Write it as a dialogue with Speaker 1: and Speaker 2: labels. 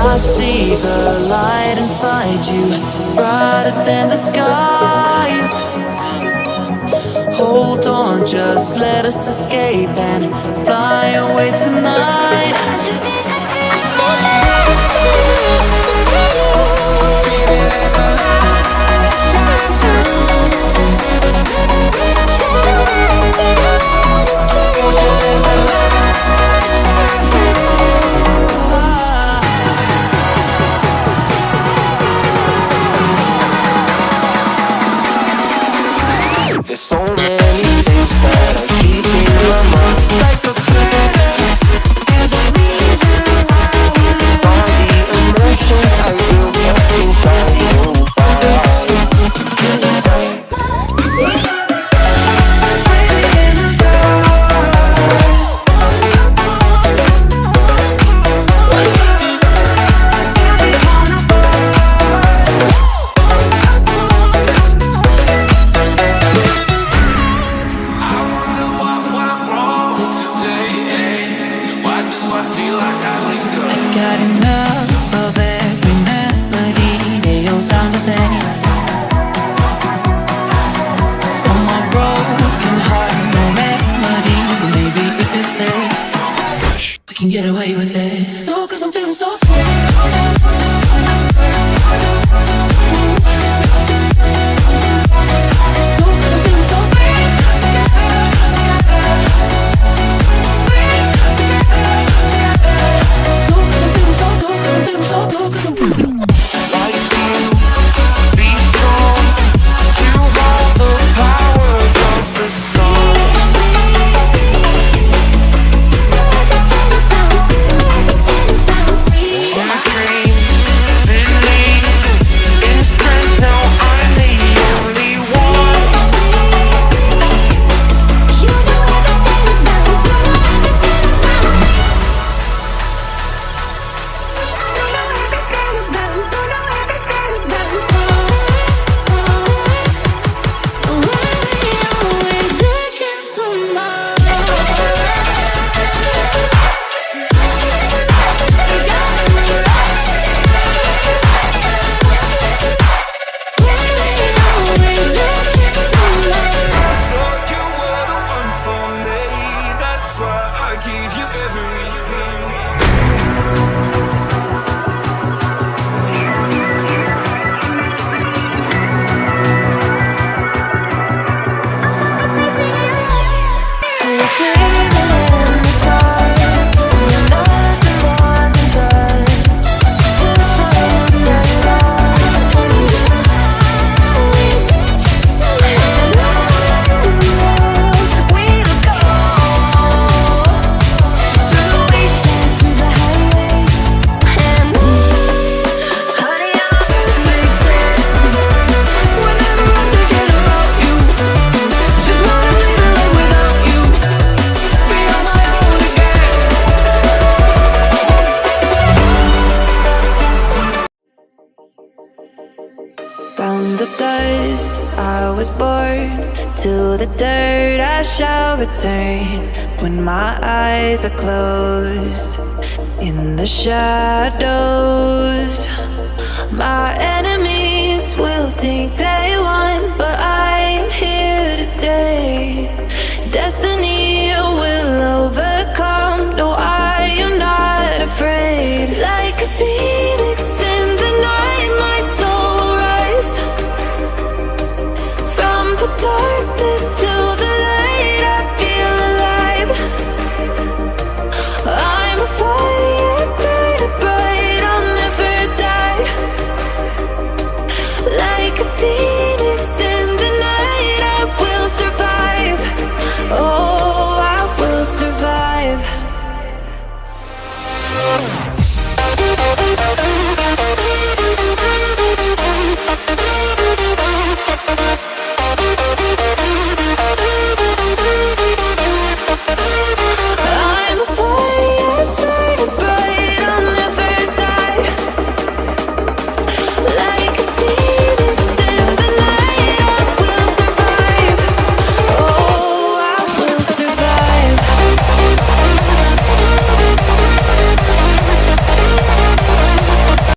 Speaker 1: I see the light inside you, brighter than the skies. Hold on, just let us escape and fly away tonight.
Speaker 2: There's so many things that I keep in my mind, like a cutest. There's a reason why all the emotions I built up inside your body.
Speaker 1: Got enough of every melody 내 영상도 생각 from my broken heart, no remedy. But maybe if you stay, we can get away with it. No, 'cause I'm feeling so free. From the dust I was born, to the dirt I shall return. When my eyes are closed, in the shadows, my enemies will think they won, but I'm here to stay. Destiny